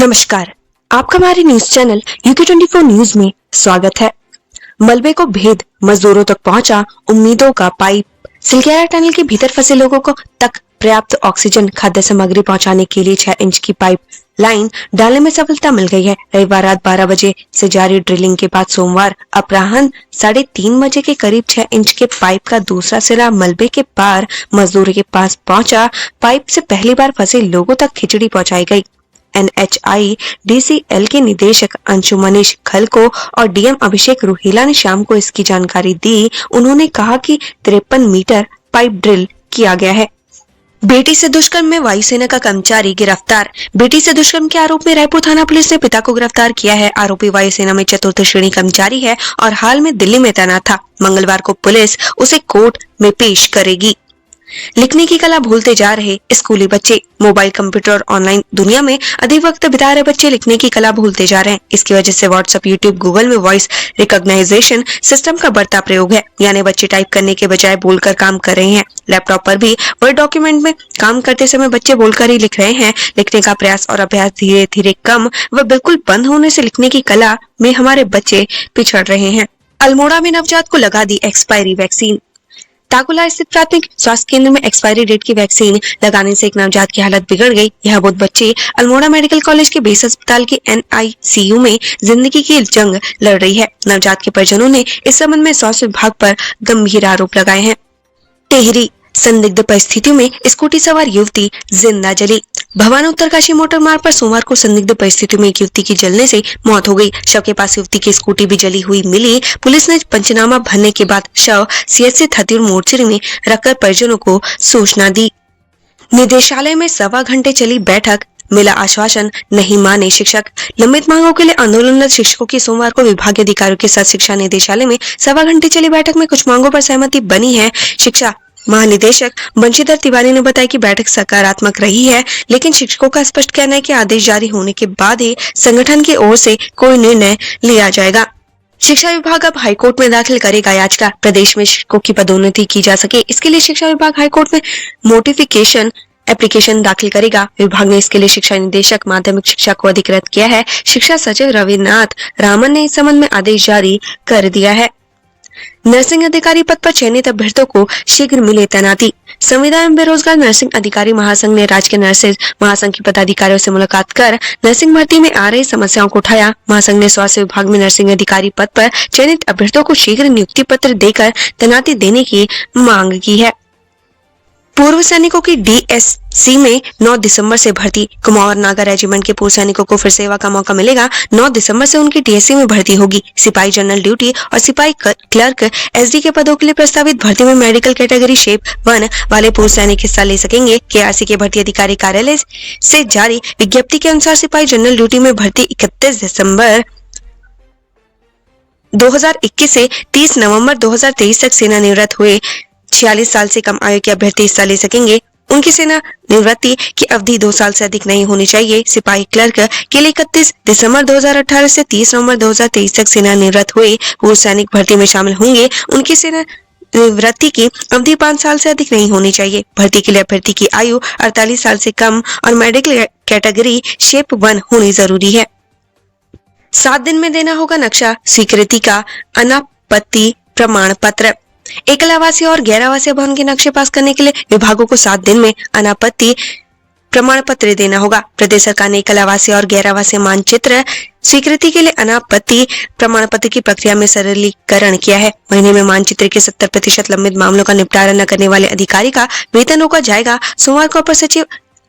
नमस्कार, आपका हमारे न्यूज चैनल UK24 न्यूज में स्वागत है। मलबे को भेद मजदूरों तक पहुंचा उम्मीदों का पाइप। सिलगेरा टनल के भीतर फंसे लोगों को तक पर्याप्त ऑक्सीजन खाद्य सामग्री पहुंचाने के लिए 6 इंच की पाइप लाइन डालने में सफलता मिल गई है। रविवार रात 12 बजे से जारी ड्रिलिंग के बाद सोमवार अपराह्न 3:30 बजे के करीब 6 इंच के पाइप का दूसरा सिरा मलबे के पार मजदूरों के पास पहुंचा। पाइप से पहली बार फंसे लोगों तक खिचड़ी पहुंचाई गई। NHIDCL के निदेशक अंशु मनीष खलको और DM अभिषेक रूहीला ने शाम को इसकी जानकारी दी। उन्होंने कहा कि 53 मीटर पाइप ड्रिल किया गया है। बेटी से दुष्कर्म में वायुसेना का कर्मचारी गिरफ्तार। बेटी से दुष्कर्म के आरोप में रायपुर थाना पुलिस ने पिता को गिरफ्तार किया है। आरोपी वायुसेना में 4th श्रेणी कर्मचारी है और हाल में दिल्ली में तैनात था। मंगलवार को पुलिस उसे कोर्ट में पेश करेगी। लिखने की कला भूलते जा रहे स्कूली बच्चे। मोबाइल, कंप्यूटर और ऑनलाइन दुनिया में अधिक वक्त बिता रहे बच्चे लिखने की कला भूलते जा रहे हैं। इसकी वजह से व्हाट्सएप, यूट्यूब, गूगल में वॉइस रिकॉग्नाइजेशन सिस्टम का बढ़ता प्रयोग है। यानी बच्चे टाइप करने के बजाय बोलकर काम कर रहे हैं। लैपटॉप पर भी वर्ड डॉक्यूमेंट में काम करते समय बच्चे बोलकर ही लिख रहे हैं। लिखने का प्रयास और अभ्यास धीरे धीरे कम व बिल्कुल बंद होने से लिखने की कला में हमारे बच्चे पिछड़ रहे हैं। अल्मोड़ा में नवजात को लगा दी एक्सपायरी वैक्सीन। ताकुला स्थित प्राथमिक स्वास्थ्य केंद्र में एक्सपायरी डेट की वैक्सीन लगाने से एक नवजात की हालत बिगड़ गई। यह बुध बच्चे अल्मोड़ा मेडिकल कॉलेज के बेस अस्पताल के NICU में जिंदगी की जंग लड़ रही है। नवजात के परिजनों ने इस संबंध में स्वास्थ्य विभाग पर गंभीर आरोप लगाए हैं। टेहरी संदिग्ध परिस्थितियों में स्कूटी सवार युवती जिंदा जली। भवानी उत्तरकाशी मोटर मार्ग पर सोमवार को संदिग्ध परिस्थितियों में एक युवती की जलने से मौत हो गई। शव के पास युवती की स्कूटी भी जली हुई मिली। पुलिस ने पंचनामा भरने के बाद शव CHC हथियार मोर्चरी में रखकर परिजनों को सूचना दी। निदेशालय में 1.25 घंटे चली बैठक, मिला आश्वासन, नहीं माने शिक्षक। लंबित मांगों के लिए आंदोलनरत शिक्षकों की सोमवार को विभागीय अधिकारियों के साथ शिक्षा निदेशालय में 1.25 घंटे चली बैठक में कुछ मांगों पर सहमति बनी है। शिक्षा महानिदेशक बंशीधर तिवारी ने बताया कि बैठक सकारात्मक रही है, लेकिन शिक्षकों का स्पष्ट कहना है कि आदेश जारी होने के बाद ही संगठन की ओर से कोई निर्णय लिया जाएगा। शिक्षा विभाग अब हाईकोर्ट में दाखिल करेगा याचिका। प्रदेश में शिक्षकों की पदोन्नति की जा सके, इसके लिए शिक्षा विभाग हाईकोर्ट में नोटिफिकेशन एप्लीकेशन दाखिल करेगा। विभाग ने इसके लिए शिक्षा निदेशक माध्यमिक शिक्षा को अधिकृत किया है। शिक्षा सचिव रविनाथ रामन ने इस संबंध में आदेश जारी कर दिया है। नर्सिंग अधिकारी पद पर चयनित अभ्यर्थियों को शीघ्र मिले तैनाती। संविदा एवं बेरोजगार नर्सिंग अधिकारी महासंघ ने राज्य के नर्सेज महासंघ के पदाधिकारियों से मुलाकात कर नर्सिंग भर्ती में आ रही समस्याओं को उठाया। महासंघ ने स्वास्थ्य विभाग में नर्सिंग अधिकारी पद पर चयनित अभ्यर्थियों को शीघ्र नियुक्ति पत्र देकर तैनाती देने की मांग की है। पूर्व सैनिकों की DSC में 9 दिसंबर से भर्ती। कुमाऊं और नागा रेजिमेंट के पूर्व सैनिकों को फिर सेवा का मौका मिलेगा। 9 दिसंबर से उनकी DSC में भर्ती होगी। सिपाही जनरल ड्यूटी और सिपाही क्लर्क SD के पदों के लिए प्रस्तावित भर्ती में मेडिकल कैटेगरी शेप 1 वाले पूर्व सैनिक हिस्सा ले सकेंगे। KRC के भर्ती अधिकारी कार्यालय से जारी विज्ञप्ति के अनुसार सिपाही जनरल ड्यूटी में भर्ती 31 दिसंबर 2021 से 30 नवंबर 2023 तक सेवानिवृत्त हुए 46 साल से कम आयु के अभ्यर्थी हिस्सा ले सकेंगे। उनकी सेना निवृत्ति की अवधि 2 साल से अधिक नहीं होनी चाहिए। सिपाही क्लर्क के लिए 31 दिसंबर 2018 से 30 नवंबर 2023 तक सेना निवृत्त हुए पूर्व सैनिक भर्ती में शामिल होंगे। उनकी सेना निवृत्ति की अवधि 5 साल से अधिक नहीं होनी चाहिए। भर्ती के लिए अभ्यर्थी की आयु 48 साल से कम और मेडिकल कैटेगरी शेप 1 होनी जरूरी है। 7 दिन में देना होगा नक्शा स्वीकृति का अनापत्ति प्रमाण पत्र। एकल आवासीय और गैर आवासीय भवन के नक्शे पास करने के लिए विभागों को 7 दिन में अनापत्ति प्रमाण पत्र देना होगा। प्रदेश सरकार ने एकल आवासीय और गैर आवासीय मानचित्र स्वीकृति के लिए अनापत्ति प्रमाण पत्र की प्रक्रिया में सरलीकरण किया है। महीने में मानचित्र के 70% लंबित मामलों का निपटारा न करने वाले अधिकारी का वेतन रोका जाएगा। सोमवार को अपर सचिव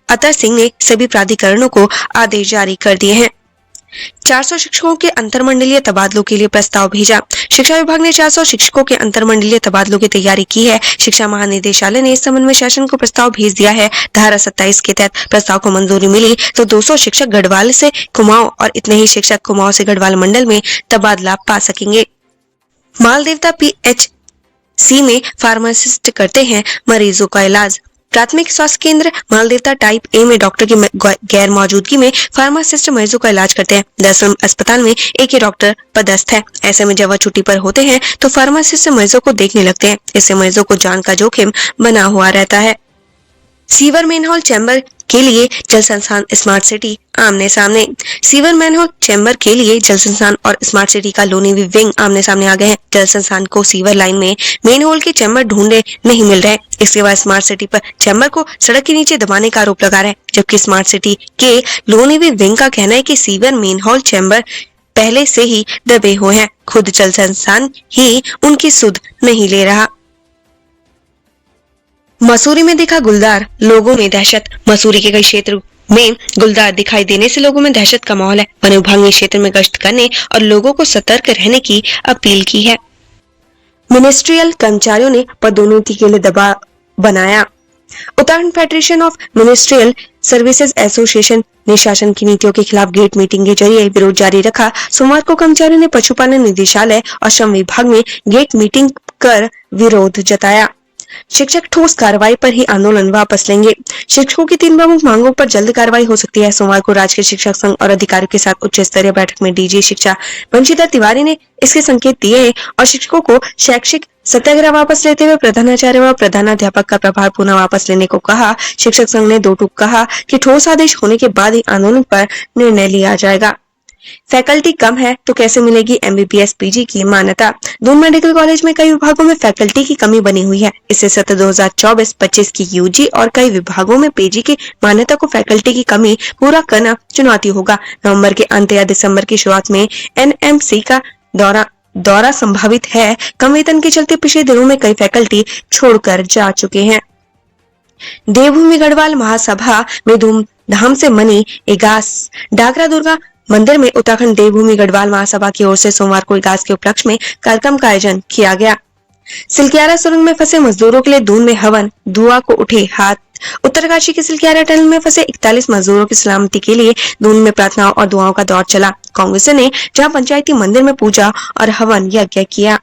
अतर सिंह ने सभी प्राधिकरणों को आदेश जारी कर दिए हैं। 400 शिक्षकों के अंतरमंडलीय तबादलों के लिए प्रस्ताव भेजा। शिक्षा विभाग ने 400 शिक्षकों के अंतरमंडलीय तबादलों की तैयारी की है। शिक्षा महानिदेशालय ने इस संबंध में शासन को प्रस्ताव भेज दिया है। धारा 27 के तहत प्रस्ताव को मंजूरी मिली तो 200 शिक्षक गढ़वाल से कुमाऊं और इतने ही शिक्षक कुमाऊं से गढ़वाल मंडल में तबादला पा सकेंगे। मालदेवता PHC में फार्मासिस्ट करते हैं मरीजों का इलाज। प्राथमिक स्वास्थ्य केंद्र मालदेवता टाइप A में डॉक्टर की गैर मौजूदगी में फार्मासिस्ट मरीजों का इलाज करते हैं। दरअसल अस्पताल में एक ही डॉक्टर पदस्थ है। ऐसे में जब वह छुट्टी पर होते हैं तो फार्मासिस्ट मरीजों को देखने लगते हैं। इससे मरीजों को जान का जोखिम बना हुआ रहता है। सीवर मेनहोल चैम्बर के लिए जल संस्थान स्मार्ट सिटी आमने सामने। सीवर मैनहोल चैम्बर के लिए जल संस्थान और स्मार्ट सिटी का लोनीवी विंग आमने सामने आ गए हैं। जल संस्थान को सीवर लाइन में मेन होल के चैम्बर ढूंढे नहीं मिल रहे। इसके बाद स्मार्ट सिटी पर चैम्बर को सड़क के नीचे दबाने का आरोप लगा रहे हैं, जबकि स्मार्ट सिटी के लोनीवी विंग का कहना है कि सीवर मेन होल चैम्बर पहले से ही दबे हुए हैं, खुद जल संस्थान ही उनकी सुध नहीं ले रहा। मसूरी में दिखा गुलदार, लोगों में दहशत। मसूरी के कई क्षेत्र में गुलदार दिखाई देने से लोगों में दहशत का माहौल है। वन विभाग ने क्षेत्र में गश्त करने और लोगों को सतर्क रहने की अपील की है। मिनिस्ट्रियल कर्मचारियों ने पदोन्नति के लिए दबाव बनाया। Uttarakhand federation of ministerial services association ने शासन की नीतियों के खिलाफ गेट मीटिंग के जरिए विरोध जारी रखा। सोमवार को कर्मचारियों ने पशुपालन निदेशालय और श्रम विभाग में गेट मीटिंग कर विरोध जताया। शिक्षक ठोस कार्रवाई पर ही आंदोलन वापस लेंगे। शिक्षकों की 3 प्रमुख मांगों पर जल्द कार्रवाई हो सकती है। सोमवार को राज्य के शिक्षक संघ और अधिकारियों के साथ उच्च स्तरीय बैठक में डीजी शिक्षा वंशीधर तिवारी ने इसके संकेत दिए हैं और शिक्षकों को शैक्षिक सत्याग्रह वापस लेते हुए प्रधानाचार्य व प्रधानाध्यापक का प्रभार पुनः वापस लेने को कहा। शिक्षक संघ ने 2 टूक कहा कि ठोस आदेश होने के बाद ही आंदोलन पर निर्णय लिया जाएगा। फैकल्टी कम है तो कैसे मिलेगी एमबीबीएस पीजी की मान्यता। दून मेडिकल कॉलेज में कई विभागों में फैकल्टी की कमी बनी हुई है। इससे सत्र 2024-25 की यूजी और कई विभागों में पीजी की मान्यता को फैकल्टी की कमी पूरा करना चुनौती होगा। नवंबर के अंत या दिसंबर की शुरुआत में एनएमसी का दौरा संभावित है। कम वेतन के चलते पिछले दिनों में कई फैकल्टी छोड़कर जा चुके हैं। देवभूमि गढ़वाल महासभा में धूमधाम से मनी इगास। डागरा दुर्गा मंदिर में उत्तराखंड देवभूमि गढ़वाल महासभा की ओर से सोमवार को इगास के उपलक्ष्य में कार्यक्रम का आयोजन किया गया। सिलक्यारा सुरंग में फंसे मजदूरों के लिए दून में हवन, धुआं को उठे हाथ। उत्तरकाशी के सिलक्यारा टनल में फंसे 41 मजदूरों की सलामती के लिए दून में प्रार्थनाओं और दुआओं का दौर चला। कांग्रेस ने जहां पंचायती मंदिर में पूजा और हवन यज्ञ किया।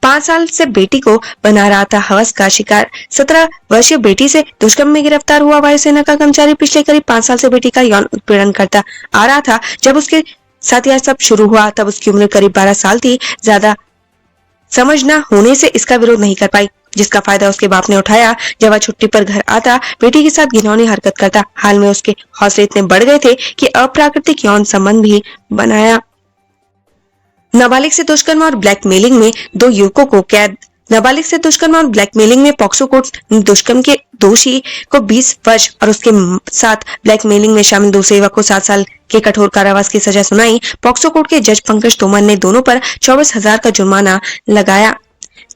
5 साल से बेटी को बना रहा था हवस का शिकार। 17 वर्षीय बेटी से दुष्कर्म में गिरफ्तार हुआ वायुसेना का कर्मचारी पिछले करीब 5 साल से बेटी का यौन उत्पीड़न करता आ रहा था। जब उसके साथ यह सब शुरू हुआ तब उसकी उम्र करीब 12 साल थी। ज्यादा समझ न होने से इसका विरोध नहीं कर पाई, जिसका फायदा उसके बाप ने उठाया। जब वह छुट्टी पर घर आता बेटी के साथ घिनौनी हरकत करता। हाल में उसके हौसले इतने बढ़ गए थे कि अप्राकृतिक यौन संबंध भी बनाया। नाबालिग से दुष्कर्म और ब्लैकमेलिंग में 2 युवकों को कैद। नाबालिग से दुष्कर्म और ब्लैकमेलिंग में पॉक्सो कोर्ट ने दुष्कर्म के दोषी को 20 वर्ष और उसके साथ ब्लैकमेलिंग में शामिल 2 युवक को 7 साल के कठोर कारावास की सजा सुनाई। पॉक्सो कोर्ट के जज पंकज तोमर ने दोनों पर 24,000 का जुर्माना लगाया।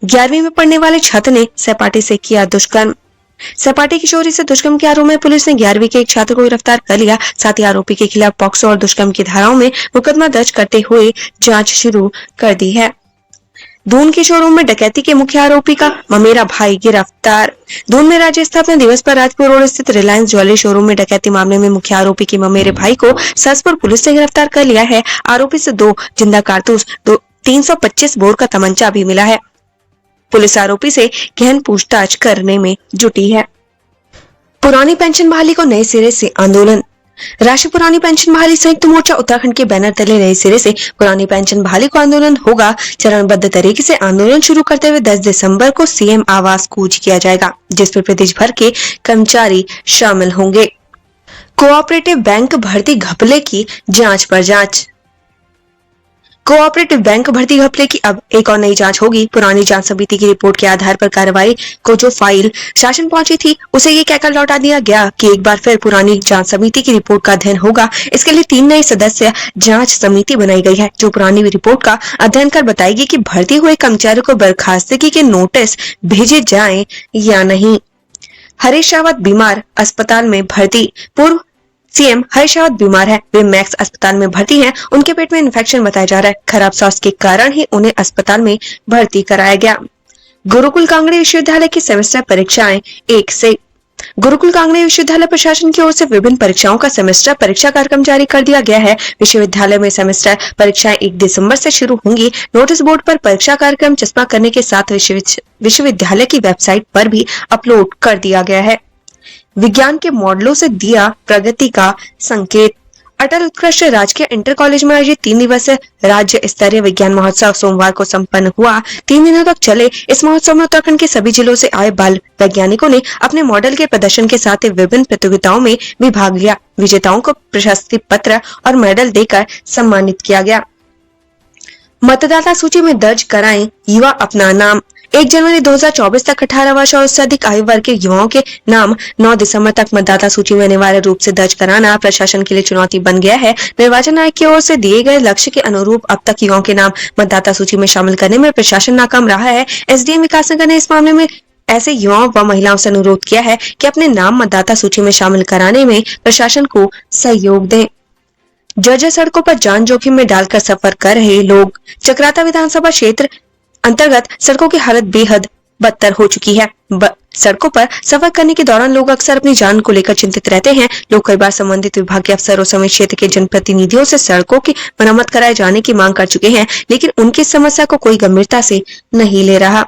11वीं में पढ़ने वाले छात्र ने सहपाठी से किया दुष्कर्म। सहपाठी किशोरी से दुष्कर्म के आरोप में पुलिस ने 11वीं के एक छात्र को गिरफ्तार कर लिया। साथ ही आरोपी के खिलाफ पॉक्सो और दुष्कर्म की धाराओं में मुकदमा दर्ज करते हुए जांच शुरू कर दी है। दून के शोरूम में डकैती के मुख्य आरोपी का ममेरा भाई गिरफ्तार। दून में राज्य स्थापना दिवस पर राजपुर रोड स्थित रिलायंस ज्वेलरी शोरूम में डकैती मामले में मुख्य आरोपी के ममेरे भाई को सरसपुर पुलिस ने गिरफ्तार कर लिया है। आरोपी से 2 जिंदा कारतूस, 325 बोर का तमंचा भी मिला है। पुलिस आरोपी से गहन पूछताछ करने में जुटी है। पुरानी पेंशन बहाली को नए सिरे से आंदोलन। राष्ट्रीय पुरानी पेंशन बहाली संयुक्त मोर्चा उत्तराखंड के बैनर तले नए सिरे से पुरानी पेंशन बहाली को आंदोलन होगा। चरणबद्ध तरीके से आंदोलन शुरू करते हुए 10 दिसंबर को सीएम आवास कूच किया जाएगा, जिस पर प्रदेश भर के कर्मचारी शामिल होंगे। कोऑपरेटिव बैंक भर्ती घपले की जांच पर जांच। कोऑपरेटिव बैंक भर्ती घपले की अब एक और नई जांच होगी। पुरानी जांच समिति की रिपोर्ट के आधार पर कार्रवाई को जो फाइल शासन पहुंची थी उसे ये कहकर लौटा दिया गया कि एक बार फिर पुरानी जांच समिति की रिपोर्ट का अध्ययन होगा। इसके लिए 3 नए सदस्य जांच समिति बनाई गई है, जो पुरानी रिपोर्ट का अध्ययन कर बताएगी कि भर्ती हुए कर्मचारियों को बर्खास्तगी के नोटिस भेजे जाए या नहीं। हरीश रावत बीमार, अस्पताल में भर्ती। पूर्व सीएम हरीश रावत बीमार है। वे मैक्स अस्पताल में भर्ती हैं। उनके पेट में इन्फेक्शन बताया जा रहा है। खराब स्वास्थ्य के कारण ही उन्हें अस्पताल में भर्ती कराया गया। गुरुकुल कांगड़ी विश्वविद्यालय की सेमेस्टर परीक्षाएं 1 से। गुरुकुल कांगड़ी विश्वविद्यालय प्रशासन की ओर से विभिन्न परीक्षाओं का सेमेस्टर परीक्षा कार्यक्रम जारी कर दिया गया है। विश्वविद्यालय में सेमेस्टर परीक्षाएं 1 दिसंबर से शुरू होंगी। नोटिस बोर्ड पर परीक्षा कार्यक्रम चस्पा करने के साथ विश्वविद्यालय की वेबसाइट पर भी अपलोड कर दिया गया है। विज्ञान के मॉडलों से दिया प्रगति का संकेत। अटल उत्कृष्ट राजकीय इंटर कॉलेज में आयोजित 3 दिवसीय राज्य स्तरीय विज्ञान महोत्सव सोमवार को संपन्न हुआ। 3 दिनों तक चले इस महोत्सव में उत्तराखंड के सभी जिलों से आए बाल वैज्ञानिकों ने अपने मॉडल के प्रदर्शन के साथ विभिन्न प्रतियोगिताओं में भी भाग लिया। विजेताओं को प्रशस्ति पत्र और मेडल देकर सम्मानित किया गया। मतदाता सूची में दर्ज कराएं युवा अपना नाम। 1 जनवरी 2024 तक 18 वर्ष और उससे अधिक आयु वर्ग के युवाओं के नाम 9 दिसंबर तक मतदाता सूची में अनिवार्य रूप से दर्ज कराना प्रशासन के लिए चुनौती बन गया है। निर्वाचन आयोग की ओर से दिए गए लक्ष्य के अनुरूप अब तक युवाओं के नाम मतदाता सूची में शामिल करने में प्रशासन नाकाम रहा है। एसडीएम विकासनगर ने इस मामले में ऐसे युवाओं व महिलाओं से अनुरोध किया है कि अपने नाम मतदाता सूची में शामिल कराने में प्रशासन को सहयोग दें। जर्जर सड़कों पर जान जोखिम में डालकर सफर कर रहे लोग। चक्राता विधानसभा क्षेत्र अंतर्गत सड़कों की हालत बेहद बदतर हो चुकी है। सड़कों पर सफर करने के दौरान लोग अक्सर अपनी जान को लेकर चिंतित रहते हैं। लोग कई बार संबंधित विभाग के अफसरों समेत क्षेत्र के जनप्रतिनिधियों से सड़कों की मरम्मत कराए जाने की मांग कर चुके हैं, लेकिन उनकी समस्या को कोई गंभीरता से नहीं ले रहा।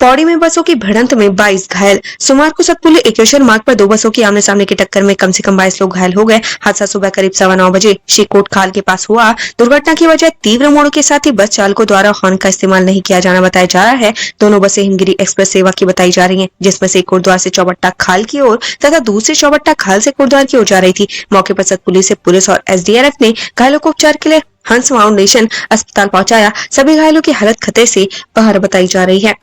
पौड़ी में बसों की भिड़ंत में 22 घायल। सोमवार को सतपुली एकेश्वर मार्ग पर 2 बसों की आमने सामने की टक्कर में कम से कम 22 लोग घायल हो गए। हादसा सुबह करीब 9:15 बजे श्रीकोट खाल के पास हुआ। दुर्घटना की वजह तीव्र मोड़ के साथ ही बस चालकों द्वारा हॉर्न का इस्तेमाल नहीं किया जाना बताया जा रहा है। दोनों बसें हिमगिरी एक्सप्रेस सेवा की बताई जा रही है, जिसमें से एक कोटद्वार से चौबट्टा खाल की ओर तथा दूसरी चौबट्टा खाल से कोटद्वार की ओर जा रही थी। मौके पर सतपुली से पुलिस और एसडीआरएफ ने घायलों को उपचार के लिए हंस फाउंडेशन अस्पताल पहुंचाया। सभी घायलों की हालत खतरे से बाहर बताई जा रही है।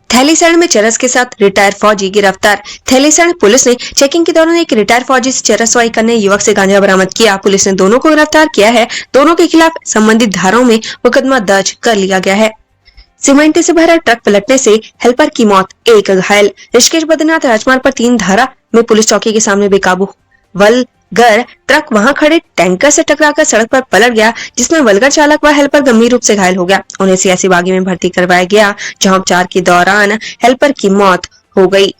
थैलीसैंण में चरस के साथ रिटायर फौजी गिरफ्तार। थैलीसैंण पुलिस ने चेकिंग के दौरान एक रिटायर फौजी से चरसवाई करने युवक से गांजा बरामद किया। पुलिस ने दोनों को गिरफ्तार किया है। दोनों के खिलाफ संबंधित धाराओं में मुकदमा दर्ज कर लिया गया है। सीमेंट से भरा ट्रक पलटने से हेल्पर की मौत, 1 घायल। ऋषिकेश बद्रीनाथ राजमार्ग पर 3 धारा में पुलिस चौकी के सामने बेकाबू वलगर ट्रक वहां खड़े टैंकर से टकराकर सड़क पर पलट गया, जिसमें वलगर चालक व हेल्पर गंभीर रूप से घायल हो गया। उन्हें सीएससी बागी में भर्ती करवाया गया, जहां उपचार के दौरान हेल्पर की मौत हो गई।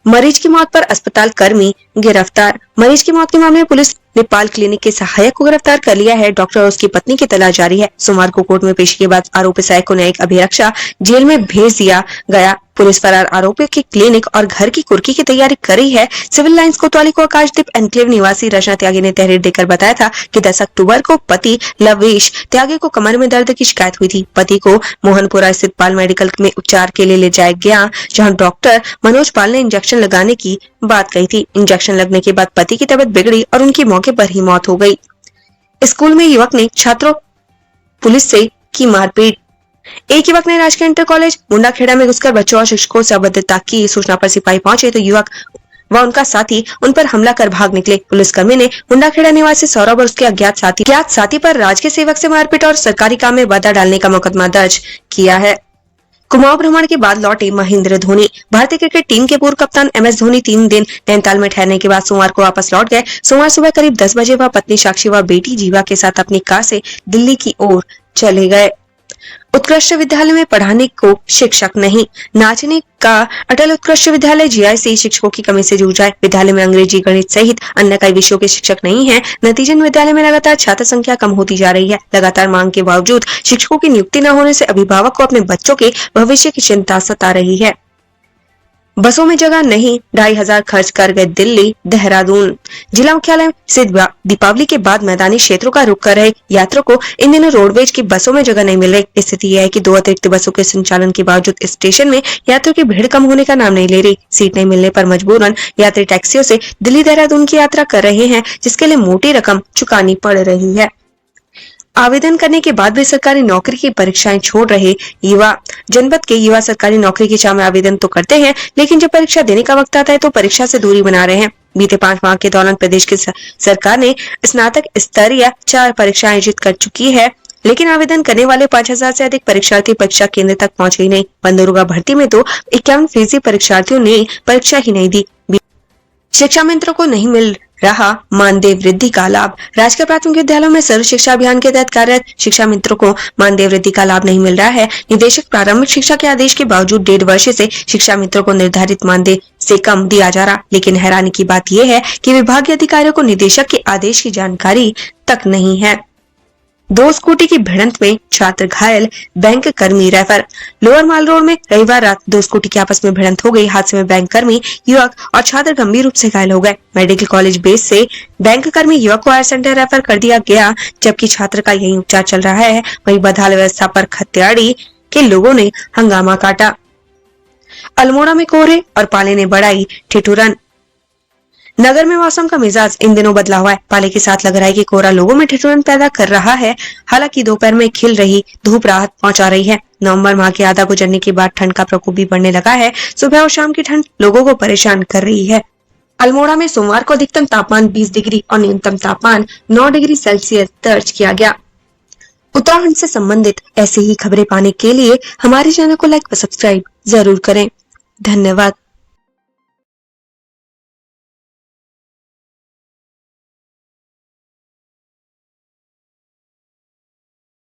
मरीज की मौत पर अस्पताल कर्मी गिरफ्तार। मरीज की मौत के मामले में पुलिस ने पाल क्लिनिक के सहायक को गिरफ्तार कर लिया है। डॉक्टर और उसकी पत्नी की तलाश जारी है। सोमवार को कोर्ट में पेशी के बाद आरोपी सहायक को न्यायिक अभिरक्षा जेल में भेज दिया गया। पुलिस फरार आरोपी की क्लिनिक और घर की कुर्की की तैयारी कर रही है। सिविल लाइंस कोतवाली को आकाशदीप एनक्लेव निवासी रचना त्यागी ने तहरीर देकर बताया था कि 10 अक्टूबर को पति लवेश त्यागी को कमर में दर्द की शिकायत हुई थी। पति को मोहनपुरा स्थित पाल मेडिकल में उपचार के लिए ले जाया गया, जहां डॉक्टर मनोज पाल ने इंजेक्शन लगाने की बात कही थी। इंजेक्शन लगने के बाद पति की तबीयत बिगड़ी और उनकी मौके पर ही मौत हो गई। स्कूल में युवक ने छात्रों पुलिस से की मारपीट। एक युवक ने राजकीय इंटर कॉलेज मुंडाखेड़ा में घुसकर बच्चों और शिक्षकों से अभद्रता की। सूचना पर सिपाही पहुंचे तो युवक व उनका साथी उन पर हमला कर भाग निकले। पुलिसकर्मी ने मुंडाखेड़ा निवासी सौरभ और उसके अज्ञात साथी पर राजकीय सेवक से मारपीट और सरकारी काम में बाधा डालने का मुकदमा दर्ज किया है। कुमाऊं भ्रमण के बाद लौटे महेंद्र धोनी। भारतीय क्रिकेट टीम के पूर्व कप्तान एमएस धोनी 3 दिन नैनीताल में ठहरने के बाद सोमवार को वापस लौट गए। सोमवार सुबह करीब 10 बजे वह पत्नी साक्षी व बेटी जीवा के साथ अपनी कार से दिल्ली की ओर चले गए। उत्कृष्ट विद्यालय में पढ़ाने को शिक्षक नहीं। नाचने का अटल उत्कृष्ट विद्यालय जीआईसी शिक्षकों की कमी से जूझ रहा है। विद्यालय में अंग्रेजी, गणित सहित अन्य कई विषयों के शिक्षक नहीं हैं। नतीजन विद्यालय में लगातार छात्र संख्या कम होती जा रही है। लगातार मांग के बावजूद शिक्षकों की नियुक्ति न होने से अभिभावक को अपने बच्चों के भविष्य की चिंता सता रही है। बसों में जगह नहीं, 2,500 खर्च कर गए दिल्ली देहरादून। जिला मुख्यालय से दीपावली के बाद मैदानी क्षेत्रों का रुख कर रहे यात्रियों को इन दिनों रोडवेज की बसों में जगह नहीं मिल रही। स्थिति यह है कि 2 अतिरिक्त बसों के संचालन के बावजूद स्टेशन में यात्रियों की भीड़ कम होने का नाम नहीं ले रही। सीट नहीं मिलने पर मजबूरन यात्री टैक्सियों से दिल्ली देहरादून की यात्रा कर रहे हैं, जिसके लिए मोटी रकम चुकानी पड़ रही है। आवेदन करने के बाद भी सरकारी नौकरी की परीक्षाएं छोड़ रहे युवा। जनपद के युवा सरकारी नौकरी की चाह में आवेदन तो करते हैं, लेकिन जब परीक्षा देने का वक्त आता है तो परीक्षा से दूरी बना रहे हैं। बीते 5 माह के दौरान प्रदेश की सरकार ने स्नातक स्तरीय 4 परीक्षाएं आयोजित कर चुकी है, लेकिन आवेदन करने वाले 5,000 से अधिक परीक्षार्थी परीक्षा केंद्र तक पहुंचे ही नहीं। बंदरोगा भर्ती में तो 51% परीक्षार्थियों ने परीक्षा ही नहीं दी। शिक्षा मित्रों को नहीं मिल रहा मानदेय वृद्धि का लाभ। राजकीय प्राथमिक विद्यालयों में सर्व शिक्षा अभियान के तहत कार्यरत शिक्षा मित्रों को मानदेय वृद्धि का लाभ नहीं मिल रहा है। निदेशक प्रारंभिक शिक्षा के आदेश के बावजूद 1.5 वर्ष से शिक्षा मित्रों को निर्धारित मानदेय से कम दिया जा रहा। लेकिन हैरानी की बात यह है कि विभागीय अधिकारियों को निदेशक के आदेश की जानकारी तक नहीं है। दो स्कूटी की भिड़ंत में छात्र घायल, बैंक कर्मी रेफर। लोअर माल रोड में रविवार रात दो स्कूटी की आपस में भिड़ंत हो गई। हादसे में बैंक कर्मी युवक और छात्र गंभीर रूप से घायल हो गए। मेडिकल कॉलेज बेस से बैंक कर्मी युवक को एयर सेंटर रेफर कर दिया गया, जबकि छात्र का यही उपचार चल रहा है। वहीं बदहाल व्यवस्था पर खत्याड़ी के लोगों ने हंगामा काटा। अल्मोड़ा में कोहरे और पाले ने बढ़ाई ठिठुरन। नगर में मौसम का मिजाज इन दिनों बदला हुआ है। पाले के साथ लग रहा है कि कोहरा लोगों में ठिठुरन पैदा कर रहा है। हालांकि दोपहर में खिल रही धूप राहत पहुंचा रही है। नवंबर माह के आधा गुजरने के बाद ठंड का प्रकोप भी बढ़ने लगा है। सुबह और शाम की ठंड लोगों को परेशान कर रही है। अल्मोड़ा में सोमवार को अधिकतम तापमान 20 डिग्री और न्यूनतम तापमान 9 डिग्री सेल्सियस दर्ज किया गया। उत्तराखंड से संबंधित ऐसी ही खबरें पाने के लिए हमारे चैनल को लाइक व सब्सक्राइब जरूर करें। धन्यवाद।